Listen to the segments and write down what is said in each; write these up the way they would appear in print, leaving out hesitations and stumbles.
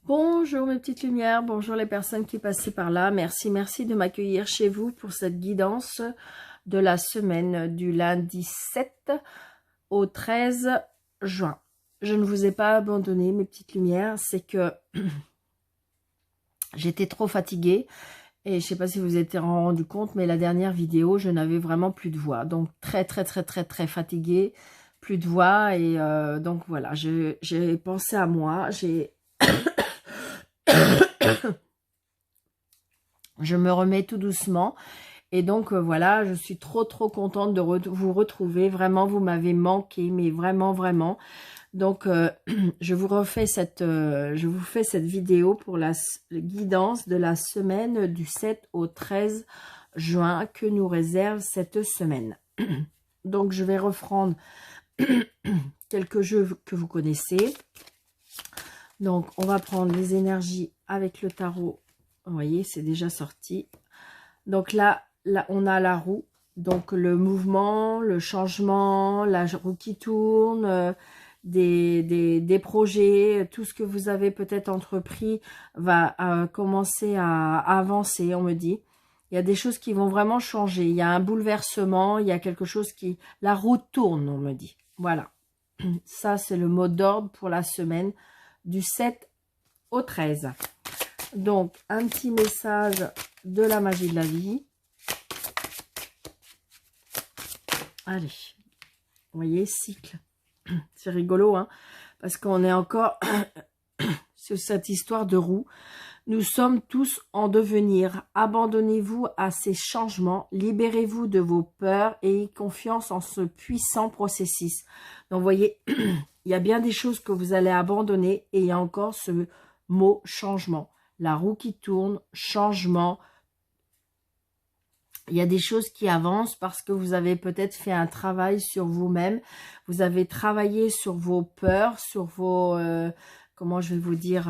Bonjour mes petites lumières, bonjour les personnes qui passaient par là. Merci de m'accueillir chez vous pour cette guidance de la semaine du lundi 7 au 13 juin. Je ne vous ai pas abandonné mes petites lumières, c'est que j'étais trop fatiguée et je ne sais pas si vous vous êtes rendu compte, mais la dernière vidéo, je n'avais vraiment plus de voix. Donc très fatiguée, plus de voix et donc voilà, j'ai pensé à moi, je me remets tout doucement et donc voilà, je suis trop contente de vous retrouver. Vraiment, vous m'avez manqué, mais vraiment. Donc je vous fais cette vidéo pour la guidance de la semaine du 7 au 13 juin que nous réserve cette semaine. Donc je vais reprendre quelques jeux que vous connaissez. Donc on va prendre les énergies avec le tarot. Vous voyez, c'est déjà sorti. Donc là, on a la roue. Donc le mouvement, le changement, la roue qui tourne, des projets, tout ce que vous avez peut-être entrepris va commencer à avancer, on me dit. Il y a des choses qui vont vraiment changer. Il y a un bouleversement, il y a quelque chose qui... La roue tourne, on me dit. Voilà. Ça, c'est le mot d'ordre pour la semaine du 7 au 13. Donc, un petit message de la magie de la vie. Allez, vous voyez, cycle. C'est rigolo, hein, parce qu'on est encore sur cette histoire de roue. Nous sommes tous en devenir. Abandonnez-vous à ces changements. Libérez-vous de vos peurs et ayez confiance en ce puissant processus. Donc, vous voyez, il y a bien des choses que vous allez abandonner et il y a encore ce mot changement. La roue qui tourne, changement. Il y a des choses qui avancent parce que vous avez peut-être fait un travail sur vous-même. Vous avez travaillé sur vos peurs, sur vos... comment je vais vous dire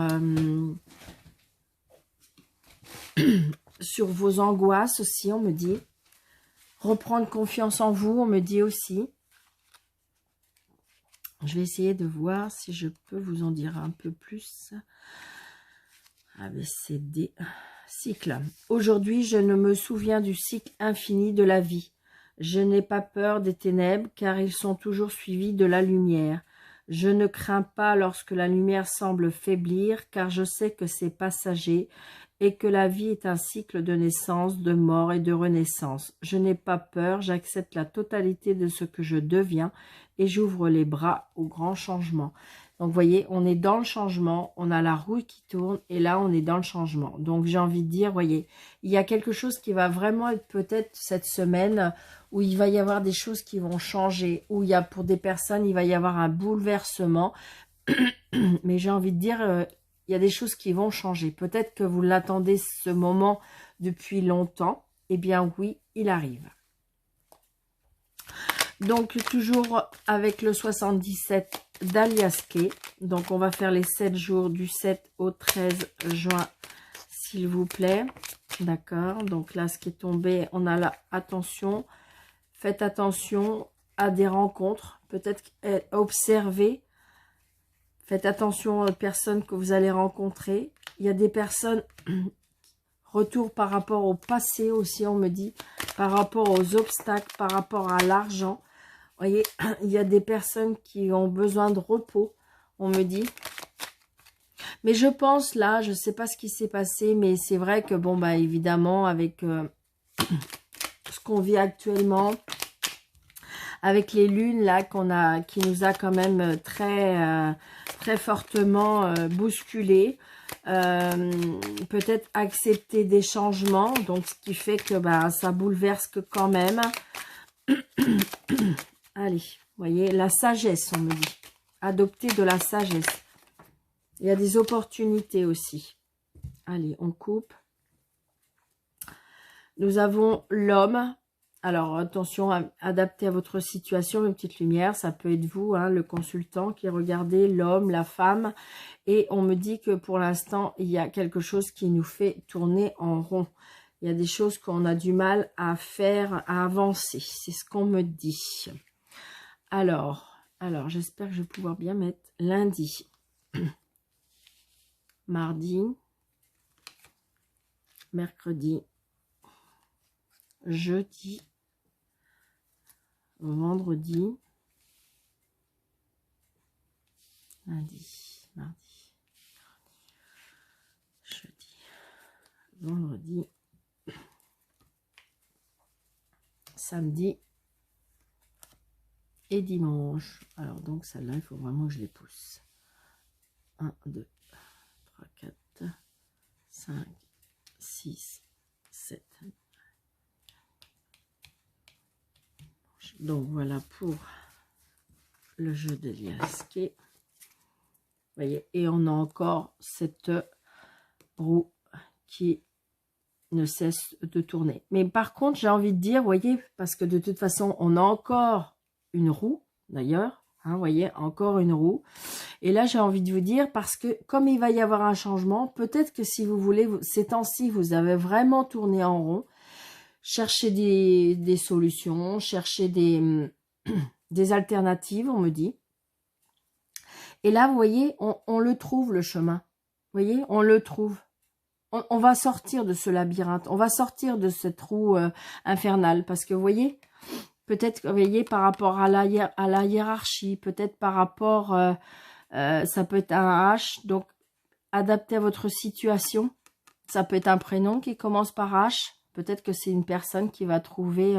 sur vos angoisses aussi, on me dit. Reprendre confiance en vous, on me dit aussi. Je vais essayer de voir si je peux vous en dire un peu plus. ABCD. Cycle. Aujourd'hui, je ne me souviens du cycle infini de la vie. Je n'ai pas peur des ténèbres, car ils sont toujours suivis de la lumière. Je ne crains pas lorsque la lumière semble faiblir, car je sais que c'est passager et que la vie est un cycle de naissance, de mort et de renaissance. Je n'ai pas peur, j'accepte la totalité de ce que je deviens et j'ouvre les bras au grand changement. Donc, vous voyez, on est dans le changement, on a la roue qui tourne et là, on est dans le changement. Donc, j'ai envie de dire, vous voyez, il y a quelque chose qui va vraiment être peut-être cette semaine où il va y avoir des choses qui vont changer, où il y a pour des personnes, il va y avoir un bouleversement. Mais j'ai envie de dire, il y a des choses qui vont changer. Peut-être que vous l'attendez ce moment depuis longtemps. Eh bien, oui, il arrive. Donc, toujours avec le 77 d'Aliasqué. Donc, on va faire les 7 jours du 7 au 13 juin, s'il vous plaît. D'accord. Donc là, ce qui est tombé, on a là, attention. Faites attention à des rencontres. Peut-être observer. Faites attention aux personnes que vous allez rencontrer. Il y a des personnes... Retour par rapport au passé aussi, on me dit. Par rapport aux obstacles, par rapport à l'argent. Vous voyez, il y a des personnes qui ont besoin de repos, on me dit. Mais je pense là, je ne sais pas ce qui s'est passé, mais c'est vrai que, bon, bah évidemment, avec ce qu'on vit actuellement, avec les lunes là qui nous a quand même très fortement bousculé, peut-être accepter des changements, donc ce qui fait que bah, ça bouleverse quand même. Allez, vous voyez, la sagesse, on me dit. Adopter de la sagesse. Il y a des opportunités aussi. Allez, on coupe. Nous avons l'homme. Alors, attention, adapté à votre situation, mes petites lumières. Ça peut être vous, hein, le consultant qui regardez l'homme, la femme. Et on me dit que pour l'instant, il y a quelque chose qui nous fait tourner en rond. Il y a des choses qu'on a du mal à faire, à avancer. C'est ce qu'on me dit. Alors j'espère que je vais pouvoir bien mettre lundi, mardi, mercredi, jeudi, vendredi, lundi, mardi, jeudi, vendredi, samedi et dimanche. Alors donc celle-là, il faut vraiment que je les pousse. 1, 2, 3, 4, 5, 6, 7. Donc voilà pour le jeu de liasquet. Vous voyez, et on a encore cette roue qui ne cesse de tourner. Mais par contre, j'ai envie de dire, vous voyez, parce que de toute façon, on a encore une roue, d'ailleurs, hein, vous voyez, encore une roue. Et là, j'ai envie de vous dire, parce que comme il va y avoir un changement, peut-être que si vous voulez, ces temps-ci, vous avez vraiment tourné en rond, cherchez des solutions, cherchez des alternatives, on me dit. Et là, vous voyez, on le trouve, le chemin. Vous voyez, on le trouve. On va sortir de ce labyrinthe, on va sortir de cette roue infernale, parce que vous voyez, peut-être, vous voyez, par rapport à la hiérarchie, peut-être par rapport, ça peut être un H, donc adapté à votre situation, ça peut être un prénom qui commence par H, peut-être que c'est une personne qui va trouver,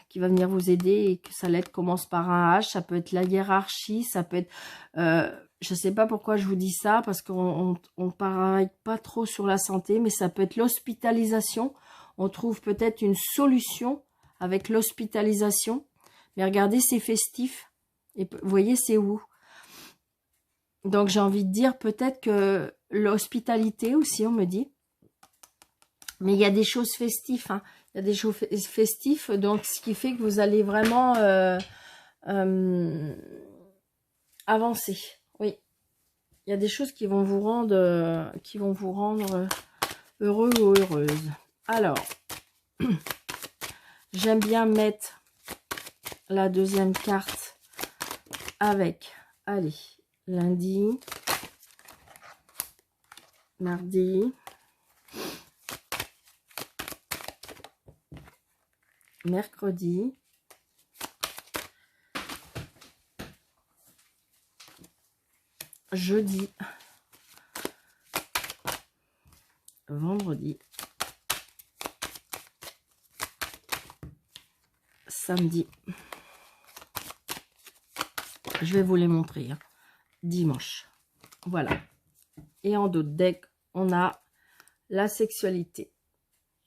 qui va venir vous aider et que sa lettre commence par un H, ça peut être la hiérarchie, ça peut être... je ne sais pas pourquoi je vous dis ça, parce qu'on ne travaille pas trop sur la santé, mais ça peut être l'hospitalisation. On trouve peut-être une solution avec l'hospitalisation. Mais regardez, c'est festif. Et vous voyez, c'est où? Donc, j'ai envie de dire peut-être que l'hospitalité aussi, on me dit. Mais il y a des choses festives. Hein. Il y a des choses festives, donc ce qui fait que vous allez vraiment avancer. Oui, il y a des choses qui vont vous rendre, heureux ou heureuse. Alors, j'aime bien mettre la deuxième carte avec, allez, lundi, mardi, mercredi, jeudi, vendredi, samedi. Je vais vous les montrer. Hein. Dimanche. Voilà. Et en d'autres decks, on a la sexualité.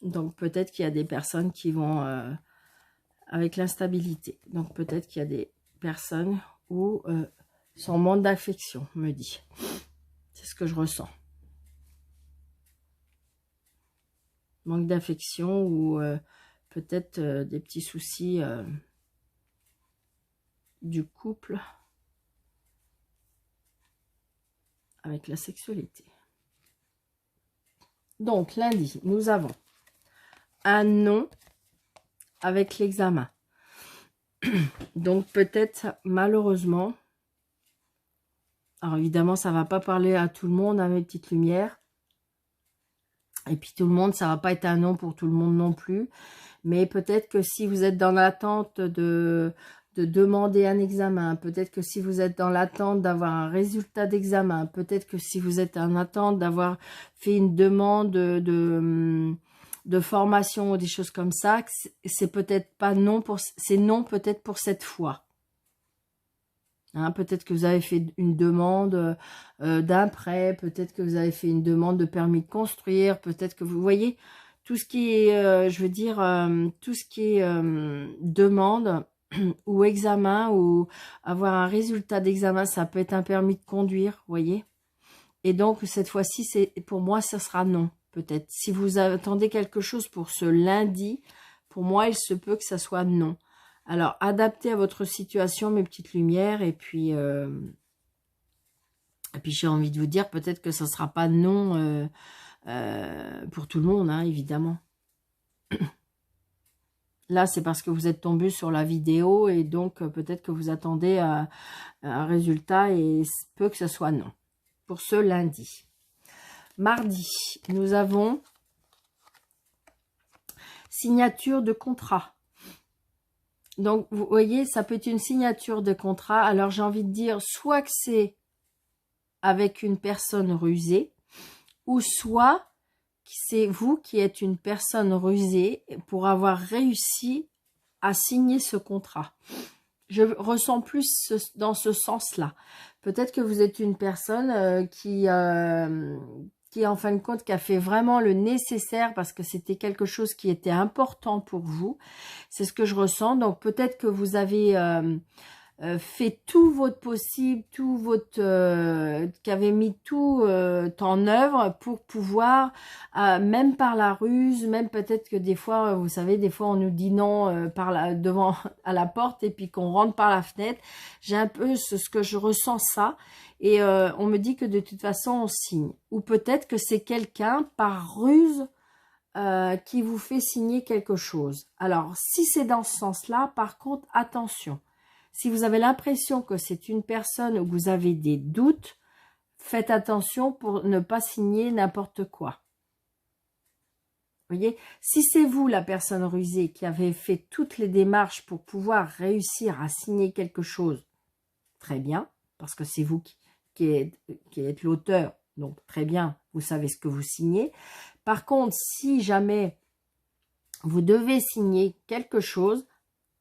Donc peut-être qu'il y a des personnes qui vont avec l'instabilité. Donc peut-être qu'il y a des personnes où son manque d'affection, me dit. C'est ce que je ressens. Manque d'affection ou peut-être des petits soucis du couple avec la sexualité. Donc lundi, nous avons un non avec l'examen. Donc peut-être malheureusement, alors évidemment ça va pas parler à tout le monde, à mes petites lumières, et puis tout le monde, ça va pas être un non pour tout le monde non plus, mais peut-être que si vous êtes dans l'attente de demander un examen, peut-être que si vous êtes dans l'attente d'avoir un résultat d'examen, peut-être que si vous êtes en attente d'avoir fait une demande de formation ou des choses comme ça, c'est peut-être pas non pour, c'est non peut-être pour cette fois. Hein, peut-être que vous avez fait une demande d'un prêt, peut-être que vous avez fait une demande de permis de construire, peut-être que vous voyez tout ce qui est, je veux dire, tout ce qui est demande ou examen ou avoir un résultat d'examen, ça peut être un permis de conduire, vous voyez. Et donc cette fois-ci, c'est pour moi, ça sera non. Peut-être. Si vous attendez quelque chose pour ce lundi, pour moi, il se peut que ça soit non. Alors, adaptez à votre situation, mes petites lumières. Et puis j'ai envie de vous dire, peut-être que ça ne sera pas non pour tout le monde, hein, évidemment. Là, c'est parce que vous êtes tombé sur la vidéo et donc peut-être que vous attendez un résultat et il se peut que ce soit non. Pour ce lundi. Mardi, nous avons signature de contrat. Donc, vous voyez, ça peut être une signature de contrat. Alors, j'ai envie de dire, soit que c'est avec une personne rusée, ou soit c'est vous qui êtes une personne rusée pour avoir réussi à signer ce contrat. Je ressens plus dans ce sens-là. Peut-être que vous êtes une personne qui en fin de compte, qui a fait vraiment le nécessaire parce que c'était quelque chose qui était important pour vous. C'est ce que je ressens. Donc, peut-être que vous avez fait tout votre possible, tout votre... qu'avez mis tout en œuvre pour pouvoir, même par la ruse, même peut-être que des fois, vous savez, des fois on nous dit non devant à la porte et puis qu'on rentre par la fenêtre. J'ai un peu ce que je ressens ça et on me dit que de toute façon on signe. Ou peut-être que c'est quelqu'un par ruse qui vous fait signer quelque chose. Alors, si c'est dans ce sens-là, par contre, attention. Si vous avez l'impression que c'est une personne où vous avez des doutes, faites attention pour ne pas signer n'importe quoi. Vous voyez, si c'est vous, la personne rusée, qui avez fait toutes les démarches pour pouvoir réussir à signer quelque chose, très bien, parce que c'est vous qui êtes l'auteur, donc très bien, vous savez ce que vous signez. Par contre, si jamais vous devez signer quelque chose,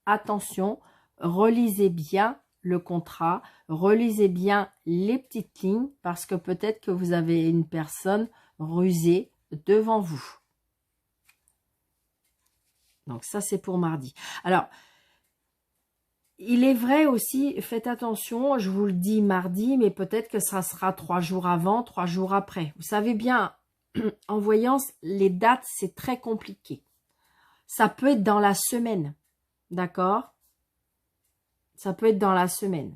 attention, relisez bien le contrat, relisez bien les petites lignes parce que peut-être que vous avez une personne rusée devant vous. Donc ça, c'est pour mardi. Alors, il est vrai aussi, faites attention, je vous le dis mardi, mais peut-être que ça sera 3 jours avant, 3 jours après. Vous savez bien, en voyance, les dates, c'est très compliqué. Ça peut être dans la semaine, d'accord? Ça peut être dans la semaine.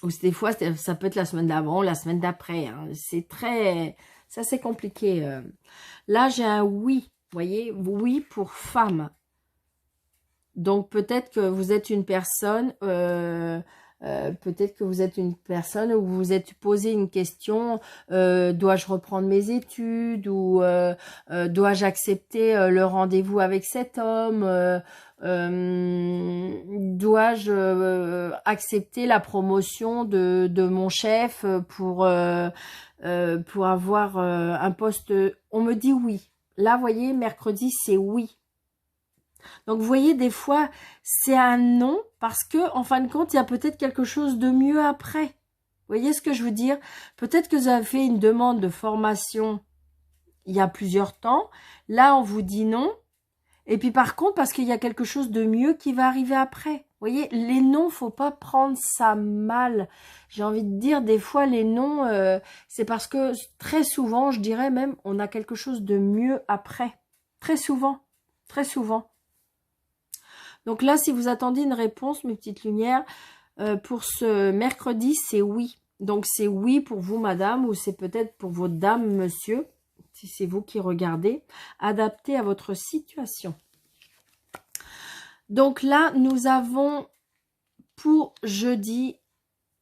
Ou des fois, ça peut être la semaine d'avant, la semaine d'après. Hein. C'est très... Ça, c'est compliqué. Là, j'ai un oui. Vous voyez, oui pour femme. Donc, peut-être que vous êtes une personne... peut-être que vous êtes une personne où vous vous êtes posé une question, dois-je reprendre mes études ou dois-je accepter le rendez-vous avec cet homme, dois-je accepter la promotion de mon chef pour avoir un poste. On me dit oui. Là, vous voyez, mercredi, c'est oui. Donc, vous voyez, des fois, c'est un non parce que, en fin de compte, il y a peut-être quelque chose de mieux après. Vous voyez ce que je veux dire? Peut-être que vous avez fait une demande de formation il y a plusieurs temps. Là, on vous dit non. Et puis, par contre, parce qu'il y a quelque chose de mieux qui va arriver après. Vous voyez, les noms, faut pas prendre ça mal. J'ai envie de dire, des fois, les noms, c'est parce que très souvent, je dirais même, on a quelque chose de mieux après. Très souvent. Très souvent. Donc là, si vous attendiez une réponse, mes petites lumières, pour ce mercredi, c'est oui. Donc c'est oui pour vous, madame, ou c'est peut-être pour votre dame, monsieur, si c'est vous qui regardez, adapté à votre situation. Donc là, nous avons pour jeudi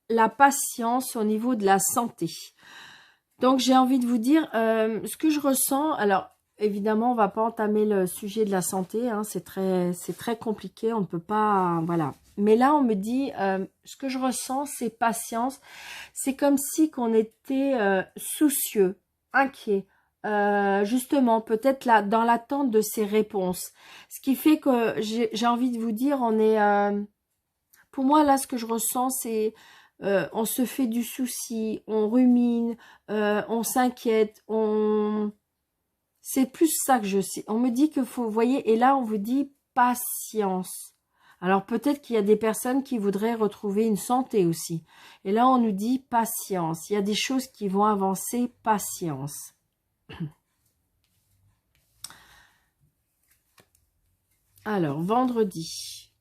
la patience au niveau de la santé. Donc j'ai envie de vous dire, ce que je ressens, alors évidemment, on ne va pas entamer le sujet de la santé, hein, c'est très compliqué, on ne peut pas, voilà. Mais là, on me dit, ce que je ressens, c'est patience. C'est comme si qu'on était soucieux, inquiet, justement, peut-être là, dans l'attente de ces réponses. Ce qui fait que j'ai envie de vous dire, on est, pour moi, là, ce que je ressens, c'est, on se fait du souci, on rumine, on s'inquiète, c'est plus ça que je sais. On me dit qu'il faut, vous voyez, et là, on vous dit patience. Alors, peut-être qu'il y a des personnes qui voudraient retrouver une santé aussi. Et là, on nous dit patience. Il y a des choses qui vont avancer, patience. Alors, vendredi.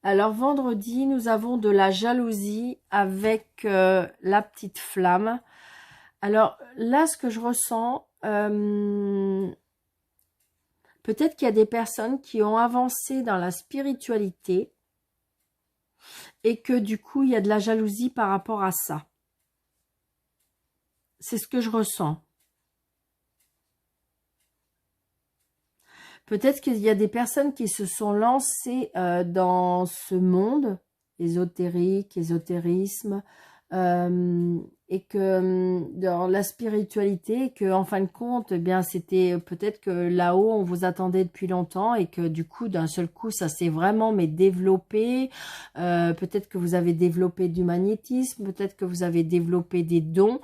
Alors, vendredi, nous avons de la jalousie avec la petite flamme. Alors, là, ce que je ressens, peut-être qu'il y a des personnes qui ont avancé dans la spiritualité et que du coup, il y a de la jalousie par rapport à ça. C'est ce que je ressens. Peut-être qu'il y a des personnes qui se sont lancées dans ce monde ésotérique, ésotérisme, et que dans la spiritualité, que en fin de compte, eh bien c'était peut-être que là-haut on vous attendait depuis longtemps et que du coup d'un seul coup ça s'est vraiment développé. Peut-être que vous avez développé du magnétisme, peut-être que vous avez développé des dons.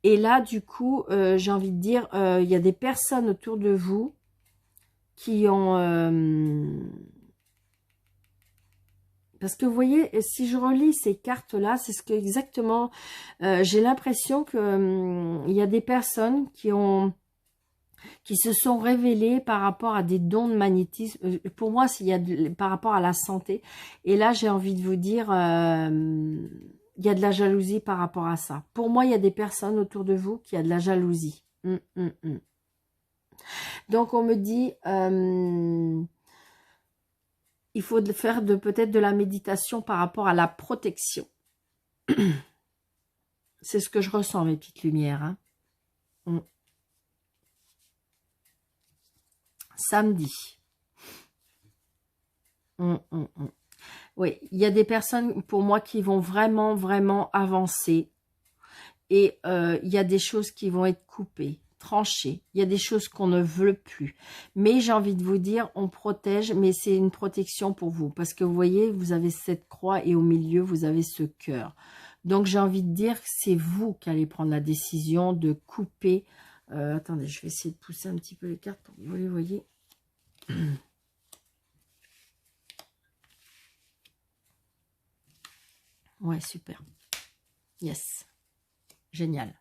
Et là du coup, j'ai envie de dire, il y a des personnes autour de vous qui ont... parce que vous voyez, si je relis ces cartes-là, c'est ce que exactement... j'ai l'impression que il y a des personnes qui se sont révélées par rapport à des dons de magnétisme. Pour moi, s'il y a par rapport à la santé. Et là, j'ai envie de vous dire... il y a de la jalousie par rapport à ça. Pour moi, il y a des personnes autour de vous qui a de la jalousie. Donc, on me dit, il faut faire peut-être de la méditation par rapport à la protection. C'est ce que je ressens, mes petites lumières. Hein. Samedi. Oui, il y a des personnes, pour moi, qui vont vraiment, vraiment avancer. Et il y a des choses qui vont être coupées, tranchées. Il y a des choses qu'on ne veut plus. Mais j'ai envie de vous dire, on protège, mais c'est une protection pour vous. Parce que vous voyez, vous avez cette croix et au milieu, vous avez ce cœur. Donc j'ai envie de dire que c'est vous qui allez prendre la décision de couper. Attendez, je vais essayer de pousser un petit peu les cartes pour que vous les voyez. Ouais, super. Yes. Génial.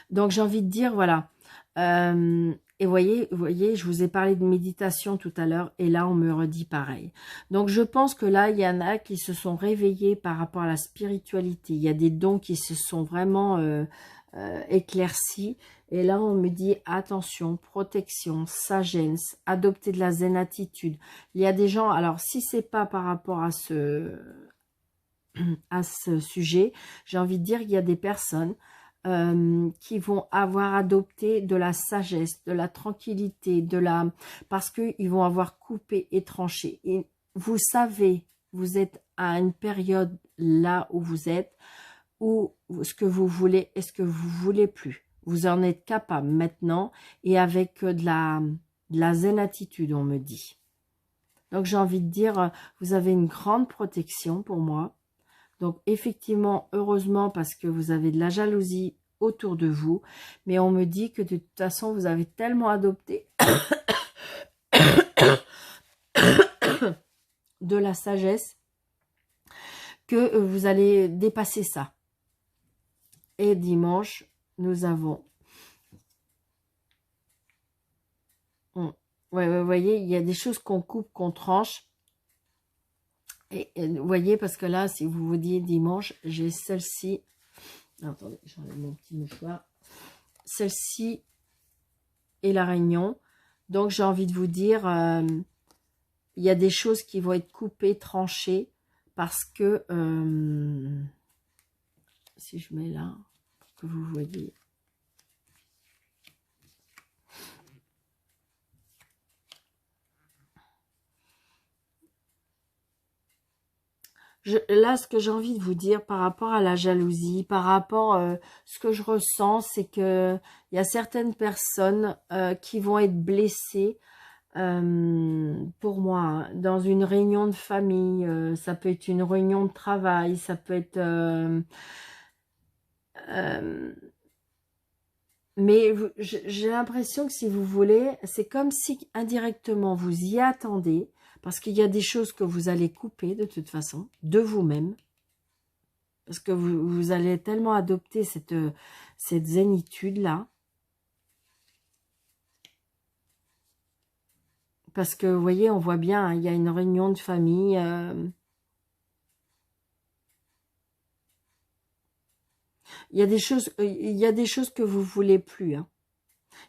Donc, j'ai envie de dire, voilà. Et voyez, je vous ai parlé de méditation tout à l'heure. Et là, on me redit pareil. Donc, je pense que là, il y en a qui se sont réveillés par rapport à la spiritualité. Il y a des dons qui se sont vraiment éclaircis. Et là, on me dit, attention, protection, sagesse, adopter de la zen attitude. Il y a des gens, alors, si c'est pas par rapport à ce sujet, j'ai envie de dire qu'il y a des personnes qui vont avoir adopté de la sagesse, de la tranquillité, parce qu'ils vont avoir coupé et tranché. Et vous savez, vous êtes à une période là où vous êtes, où ce que vous voulez et ce que vous voulez plus. Vous en êtes capable maintenant et avec de la zen attitude, on me dit. Donc j'ai envie de dire, vous avez une grande protection pour moi. Donc, effectivement, heureusement, parce que vous avez de la jalousie autour de vous. Mais on me dit que de toute façon, vous avez tellement adopté de la sagesse que vous allez dépasser ça. Et dimanche, nous avons... Ouais, vous voyez, il y a des choses qu'on coupe, qu'on tranche. Et vous voyez, parce que là, si vous vous dites dimanche, j'ai celle-ci. Attendez, j'enlève mon petit mouchoir. Celle-ci et la réunion. Donc, j'ai envie de vous dire, il y a des choses qui vont être coupées, tranchées, parce que, si je mets là, pour que vous voyez. Là, ce que j'ai envie de vous dire par rapport à la jalousie, par rapport ce que je ressens, c'est que il y a certaines personnes qui vont être blessées pour moi, hein, dans une réunion de famille, ça peut être une réunion de travail, ça peut être... mais j'ai l'impression que si vous voulez, c'est comme si indirectement vous y attendez, parce qu'il y a des choses que vous allez couper de toute façon, de vous-même, parce que vous allez tellement adopter cette zénitude-là. Parce que, vous voyez, on voit bien, hein, il y a une réunion de famille. Il y a des choses que vous voulez plus. Hein.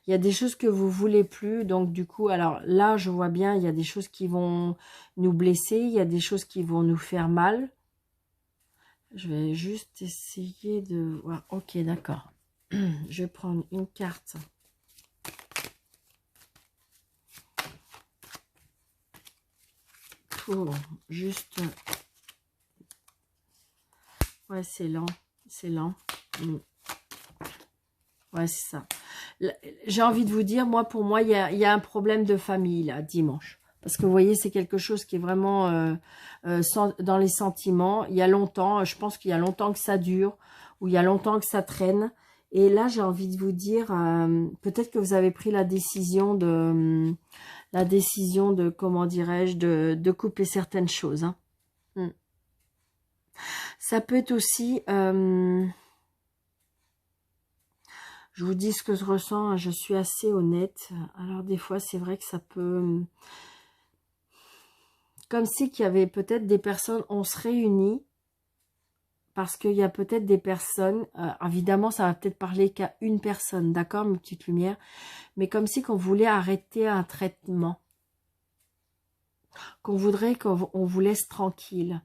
Il y a des choses que vous voulez plus. Donc, du coup, alors là, je vois bien, il y a des choses qui vont nous blesser. Il y a des choses qui vont nous faire mal. Je vais juste essayer de voir. Ok, d'accord. Je vais prendre une carte. Pour juste... Ouais, c'est lent. C'est lent. Ouais, c'est ça. J'ai envie de vous dire, moi, pour moi, il y a un problème de famille, là, dimanche. Parce que vous voyez, c'est quelque chose qui est vraiment dans les sentiments. Il y a longtemps, je pense qu'il y a longtemps que ça dure, ou il y a longtemps que ça traîne. Et là, j'ai envie de vous dire, peut-être que vous avez pris la décision de, comment dirais-je, de couper certaines choses. Hein. Ça peut être aussi... je vous dis ce que je ressens, hein, je suis assez honnête. Alors des fois, c'est vrai que ça peut... Comme si qu'il y avait peut-être des personnes, on se réunit, parce qu'il y a peut-être des personnes, évidemment, ça va peut-être parler qu'à une personne, d'accord, mes petites lumières, mais comme si qu'on voulait arrêter un traitement, qu'on voudrait qu'on vous laisse tranquille.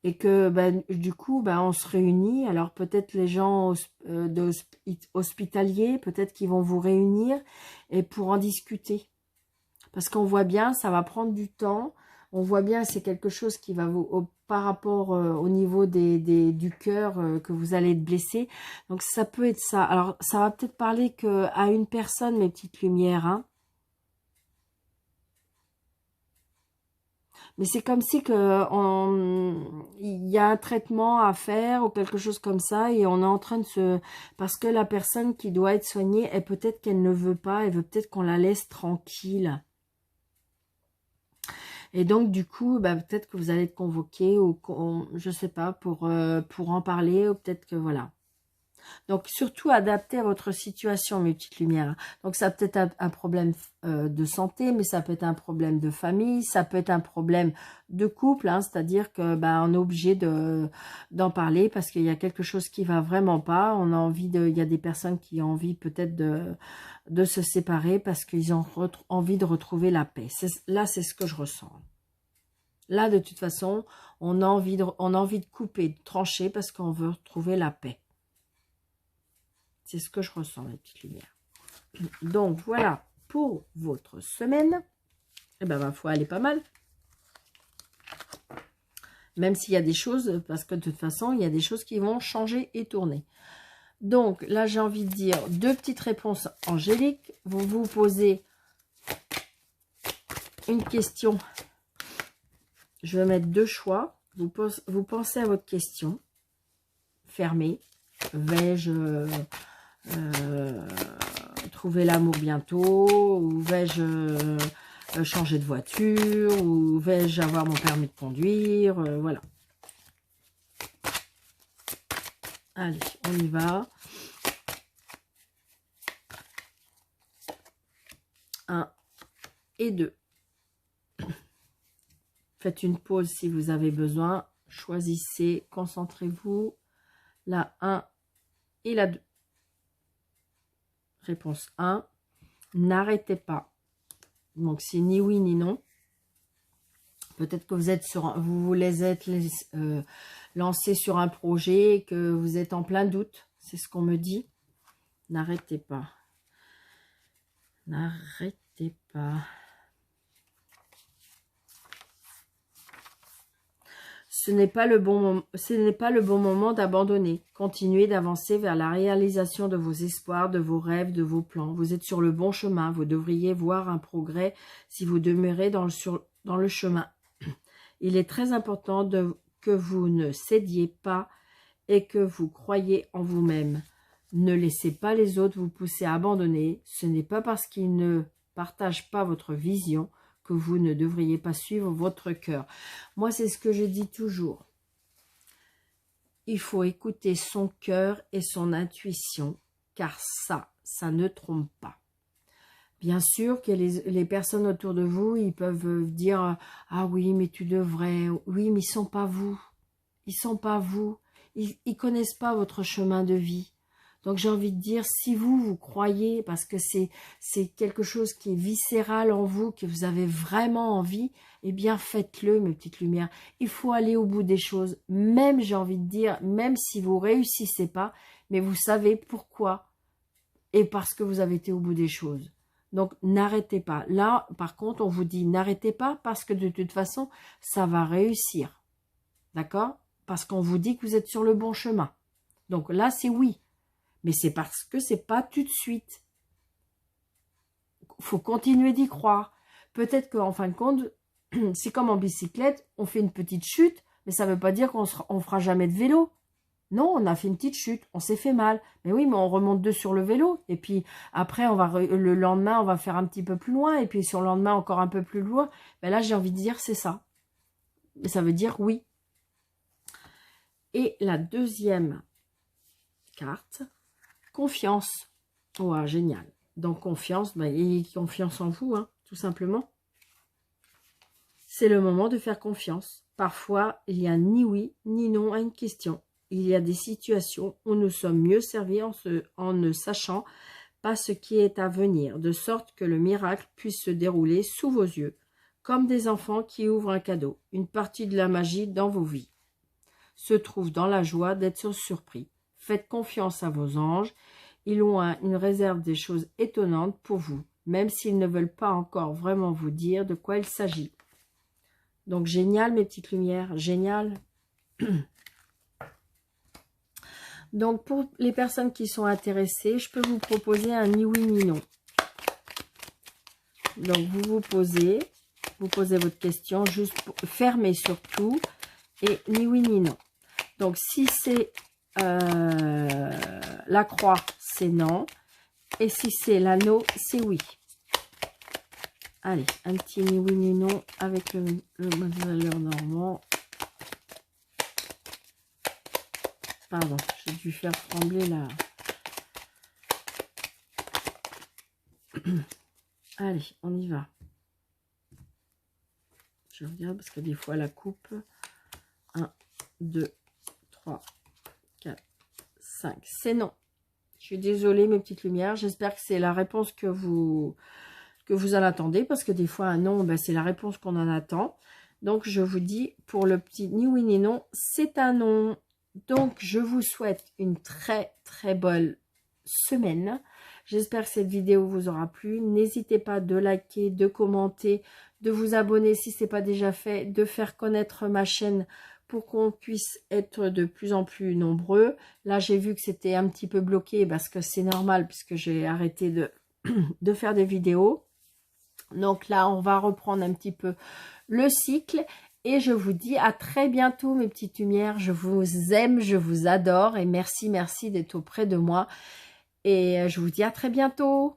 Et que du coup, on se réunit. Alors peut-être les gens hospitaliers, peut-être qu'ils vont vous réunir et pour en discuter. Parce qu'on voit bien, ça va prendre du temps. On voit bien, c'est quelque chose qui va vous, par rapport au niveau du cœur, que vous allez être blessé. Donc ça peut être ça. Alors ça va peut-être parler à une personne, mes petites lumières, hein. Mais c'est comme si il y a un traitement à faire ou quelque chose comme ça et on est en train de se... Parce que la personne qui doit être soignée, elle peut-être qu'elle ne veut pas, elle veut peut-être qu'on la laisse tranquille. Et donc, du coup, peut-être que vous allez être convoqué ou, je sais pas, pour en parler ou peut-être que, voilà. Donc, surtout adapté à votre situation, mes petites lumières. Donc, ça peut être un problème de santé, mais ça peut être un problème de famille, ça peut être un problème de couple, hein, c'est-à-dire que on est obligé d'en parler parce qu'il y a quelque chose qui va vraiment pas. On a envie il y a des personnes qui ont envie peut-être de se séparer parce qu'ils ont envie de retrouver la paix. Là, c'est ce que je ressens. Là, de toute façon, on a envie de couper, de trancher parce qu'on veut retrouver la paix. C'est ce que je ressens, les petites lumières. Donc, voilà pour votre semaine. Eh ben, ma foi, elle est pas mal. Même s'il y a des choses, parce que de toute façon, il y a des choses qui vont changer et tourner. Donc, là, j'ai envie de dire 2 petites réponses angéliques. Vous vous posez une question. Je vais mettre 2 choix. Vous pensez à votre question. Fermée. Vais-je... trouver l'amour bientôt, ou vais-je changer de voiture, ou vais-je avoir mon permis de conduire, voilà. Allez, on y va. 1 et 2. Faites une pause si vous avez besoin. Choisissez, concentrez-vous. La 1 et la 2. Réponse 1, n'arrêtez pas. Donc, c'est ni oui ni non. Peut-être que vous voulez être lancé sur un projet et que vous êtes en plein doute. C'est ce qu'on me dit. N'arrêtez pas. N'arrêtez pas. Ce n'est pas le bon moment d'abandonner. Continuez d'avancer vers la réalisation de vos espoirs, de vos rêves, de vos plans. Vous êtes sur le bon chemin. Vous devriez voir un progrès si vous demeurez dans le chemin. Il est très important que vous ne cédiez pas et que vous croyez en vous-même. Ne laissez pas les autres vous pousser à abandonner. Ce n'est pas parce qu'ils ne partagent pas votre vision que vous ne devriez pas suivre votre cœur. Moi, c'est ce que je dis toujours. Il faut écouter son cœur et son intuition, car ça ne trompe pas. Bien sûr que les personnes autour de vous, ils peuvent dire « Ah oui, mais tu devrais. » Oui, mais ils ne sont pas vous. Ils ne sont pas vous. Ils ne connaissent pas votre chemin de vie. Donc j'ai envie de dire, si vous croyez, parce que c'est quelque chose qui est viscéral en vous, que vous avez vraiment envie, eh bien faites-le, mes petites lumières. Il faut aller au bout des choses, même j'ai envie de dire, même si vous réussissez pas, mais vous savez pourquoi, et parce que vous avez été au bout des choses. Donc n'arrêtez pas. Là, par contre, on vous dit n'arrêtez pas, parce que de toute façon, ça va réussir. D'accord? Parce qu'on vous dit que vous êtes sur le bon chemin. Donc là, c'est oui. Mais c'est parce que c'est pas tout de suite. Faut continuer d'y croire. Peut-être qu'en fin de compte, c'est comme en bicyclette, on fait une petite chute, mais ça ne veut pas dire qu'on fera jamais de vélo. Non, on a fait une petite chute, on s'est fait mal. Mais oui, mais on remonte deux sur le vélo. Et puis après, le lendemain, on va faire un petit peu plus loin. Et puis sur le lendemain, encore un peu plus loin. Ben là, j'ai envie de dire, c'est ça. Mais ça veut dire oui. Et la deuxième carte, confiance. Ouais, génial. Donc, confiance, ben, ayez confiance en vous, hein, tout simplement. C'est le moment de faire confiance. Parfois, il n'y a ni oui, ni non à une question. Il y a des situations où nous sommes mieux servis en ne sachant pas ce qui est à venir, de sorte que le miracle puisse se dérouler sous vos yeux, comme des enfants qui ouvrent un cadeau. Une partie de la magie dans vos vies se trouve dans la joie d'être surpris. Faites confiance à vos anges. Ils ont une réserve des choses étonnantes pour vous, même s'ils ne veulent pas encore vraiment vous dire de quoi il s'agit. Donc, génial, mes petites lumières, génial. Donc, pour les personnes qui sont intéressées, je peux vous proposer un ni oui ni non. Donc, vous posez votre question, juste fermez surtout, et ni oui ni non. Donc, si c'est la croix, c'est non. Et si c'est l'anneau, c'est oui. Allez, un petit ni oui ni non avec le valeur normand. Pardon, j'ai dû faire trembler la... Allez, on y va. Je regarde parce que des fois la coupe. 1, 2, 3, 4, 5. C'est non. Je suis désolée, mes petites lumières. J'espère que c'est la réponse que vous en attendez. Parce que des fois, un non, ben, c'est la réponse qu'on en attend. Donc, je vous dis, pour le petit ni oui ni non, c'est un non. Donc, je vous souhaite une très, très bonne semaine. J'espère que cette vidéo vous aura plu. N'hésitez pas de liker, de commenter, de vous abonner si ce n'est pas déjà fait, de faire connaître ma chaîne pour qu'on puisse être de plus en plus nombreux. Là, j'ai vu que c'était un petit peu bloqué parce que c'est normal puisque j'ai arrêté de faire des vidéos. Donc là, on va reprendre un petit peu le cycle. Et je vous dis à très bientôt, mes petites lumières. Je vous aime, je vous adore. Et merci, merci d'être auprès de moi. Et je vous dis à très bientôt.